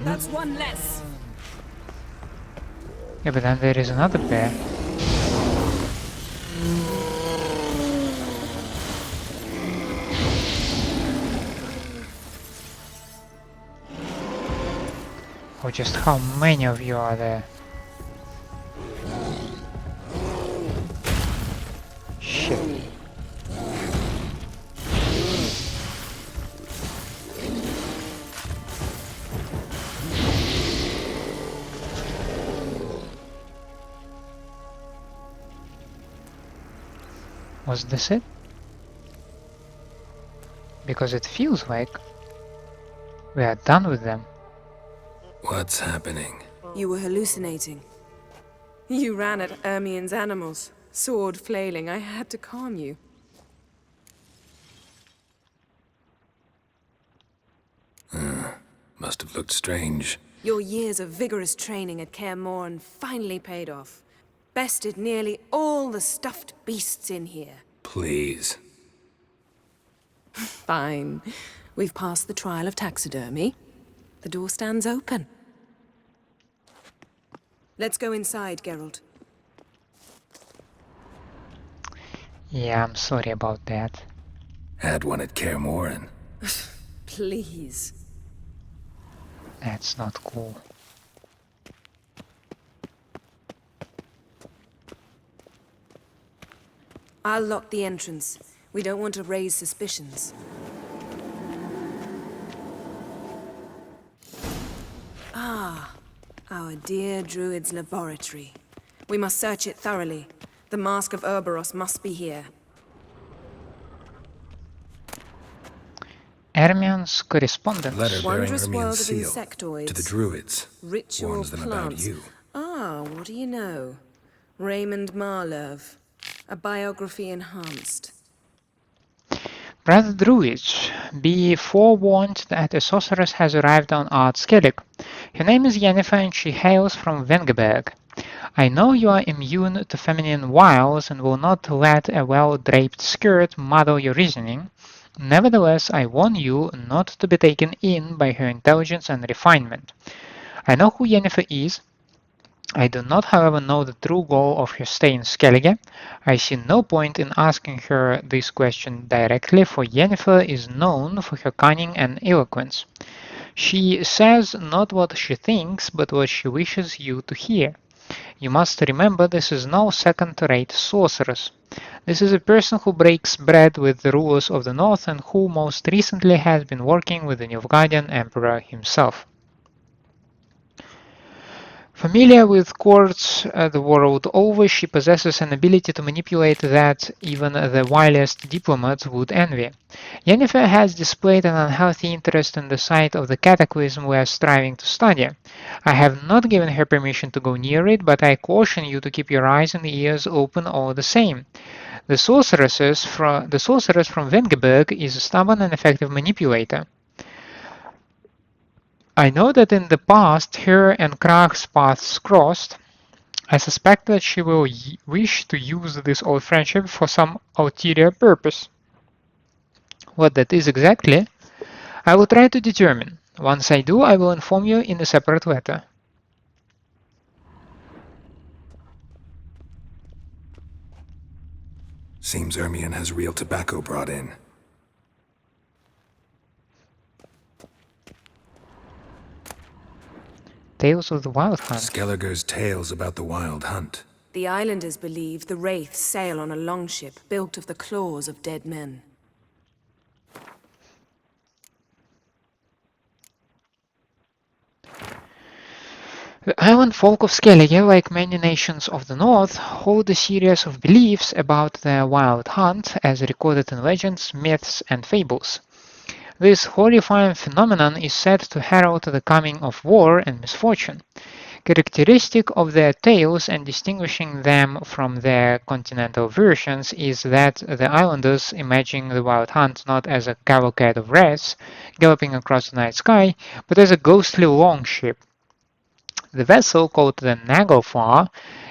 That's one less. Yeah, but then there is another bear. Or just how many of you are there? Was this it? Because it feels like we are done with them. What's happening? You were hallucinating. You ran at Ermion's animals, sword flailing. I had to calm you. Must have looked strange. Your years of vigorous training at Kaer Trolde finally paid off. Bested nearly all the stuffed beasts in here. Please. Fine. We've passed the trial of taxidermy. The door stands open. Let's go inside, Geralt. Yeah, I'm sorry about that. Had one at Kaer Trolde. Please. That's not cool. I'll lock the entrance. We don't want to raise suspicions. Ah, our dear druid's laboratory. We must search it thoroughly. The Mask of Ouroboros must be here. Ermion's correspondence. Letter bearing Wondrous world Ermion's of seal insectoids. to the druids. Ritual Warns them about plants. you. Ah, what do you know? Raymond Marlove. A biography enhanced. Brother Druids, be forewarned that a sorceress has arrived on Art Skellige. Her name is Yennefer and she hails from Vengerberg. I know you are immune to feminine wiles and will not let a well-draped skirt muddle your reasoning. Nevertheless, I warn you not to be taken in by her intelligence and refinement. I know who Yennefer is. I do not, however, know the true goal of her stay in Skellige. I see no point in asking her this question directly, for Yennefer is known for her cunning and eloquence. She says not what she thinks, but what she wishes you to hear. You must remember this is no second-rate sorceress. This is a person who breaks bread with the rulers of the north and who most recently has been working with the Nilfgaardian Emperor himself. Familiar with courts the world over, she possesses an ability to manipulate that even the wiliest diplomats would envy. Yennefer has displayed an unhealthy interest in the site of the cataclysm we are striving to study. I have not given her permission to go near it, but I caution you to keep your eyes and ears open all the same. The sorceress from Vengerberg is a stubborn and effective manipulator. I know that in the past her and Krag's paths crossed. I suspect that she will wish to use this old friendship for some ulterior purpose. What that is exactly, I will try to determine. Once I do, I will inform you in a separate letter. Seems Ermion has real tobacco brought in. Tales of the Wild Hunt. Skellige's tales about the Wild Hunt. The islanders believe the wraiths sail on a longship built of the claws of dead men. The island folk of Skellige, like many nations of the north, hold a series of beliefs about the Wild Hunt as recorded in legends, myths, and fables. This horrifying phenomenon is said to herald the coming of war and misfortune. Characteristic of their tales and distinguishing them from their continental versions is that the islanders imagine the Wild Hunt not as a cavalcade of wraiths galloping across the night sky, but as a ghostly longship. The vessel, called the Naglfar,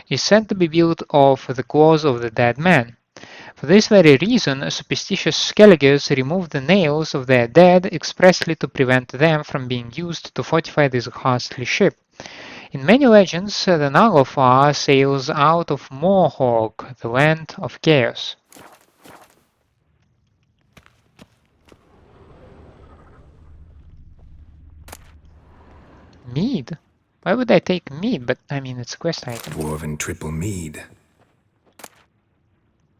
is said to be built of the claws of the dead man. For this very reason, superstitious Skelligers remove the nails of their dead expressly to prevent them from being used to fortify this ghastly ship. In many legends, the Naglfar sails out of Morhog, the land of chaos. Mead? Why would I take mead? But I mean, it's a quest item. Dwarven triple mead.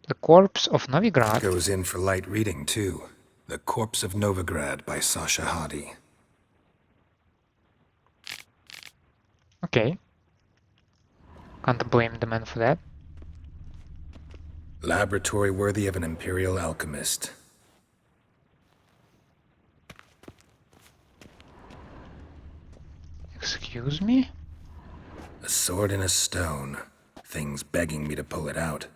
The Corpse of Novigrad. Goes in for light reading, too. The Corpse of Novigrad by Sasha Hadi. Okay. Can't blame the man for that. Laboratory worthy of an imperial alchemist. Excuse me? A sword in a stone. Thing's begging me to pull it out.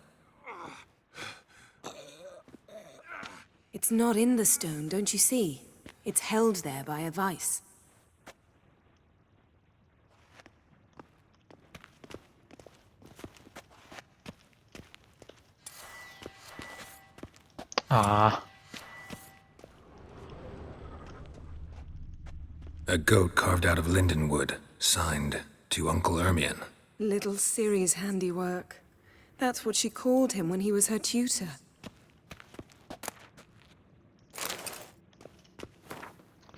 It's not in the stone, don't you see? It's held there by a vice. Ah. A goat carved out of lindenwood, signed to Uncle Ermion. Little Ciri's handiwork. That's what she called him when he was her tutor.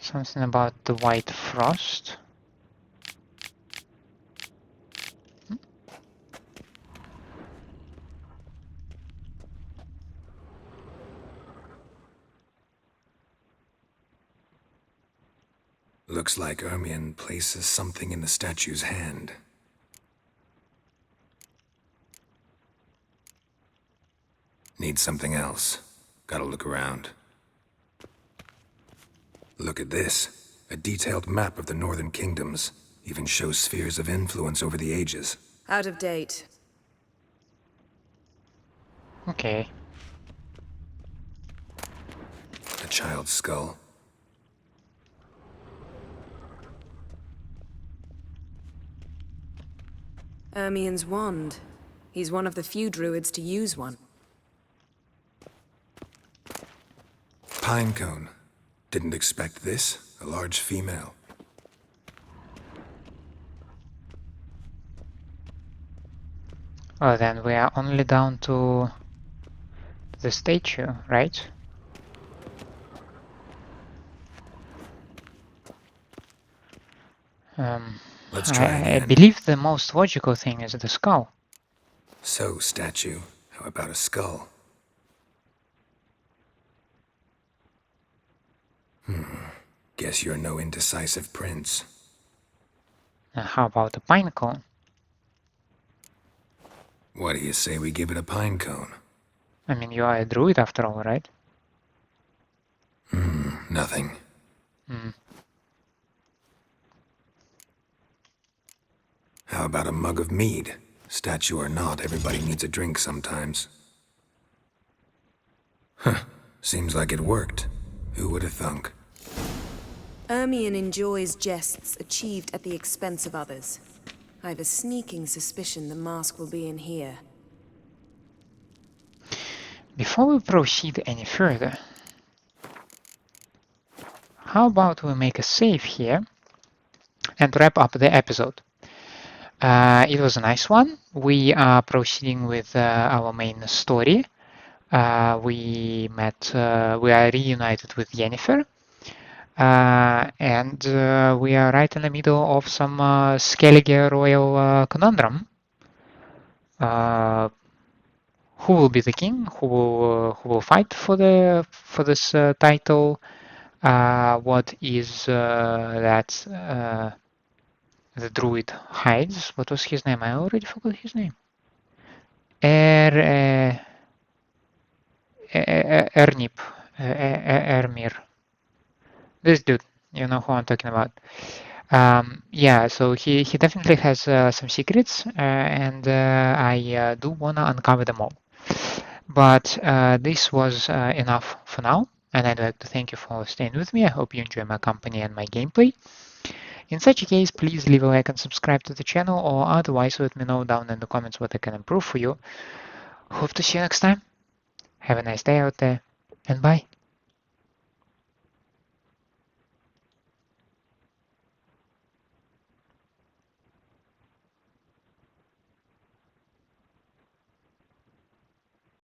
Something about the white frost. Looks like Ermion places something in the statue's hand. Need something else. Gotta look around. Look at this. A detailed map of the northern kingdoms. Even shows spheres of influence over the ages. Out of date. Okay. A child's skull. Ermion's wand. He's one of the few druids to use one. Pinecone. Didn't expect this. A large female. Well, then we are only down to the statue, right? Let's try I again. believe the most logical thing is the skull. So, statue. How about a skull? Guess you're no indecisive prince. How about the pine cone? What do you say we give it a pine cone? I mean, you are a druid after all, right? Nothing. How about a mug of mead? Statue or not, everybody needs a drink sometimes. Huh. Seems like it worked. Who would have thunk? Ermion enjoys jests achieved at the expense of others. I've a sneaking suspicion the mask will be in here. Before we proceed any further, how about we make a save here and wrap up the episode? It was a nice one. We are proceeding with our main story. We are reunited with Yennefer. And we are right in the middle of some Skellige royal conundrum. Who will be the king? Who will fight for this title? What is that the druid hides? What was his name? I already forgot his name. Ermir. This dude, you know who I'm talking about. Yeah, so he definitely has some secrets, and I do wanna uncover them all. But this was enough for now, and I'd like to thank you for staying with me. I hope you enjoy my company and my gameplay. In such a case, please leave a like and subscribe to the channel, or otherwise let me know down in the comments what I can improve for you. Hope to see you next time. Have a nice day out there, and bye.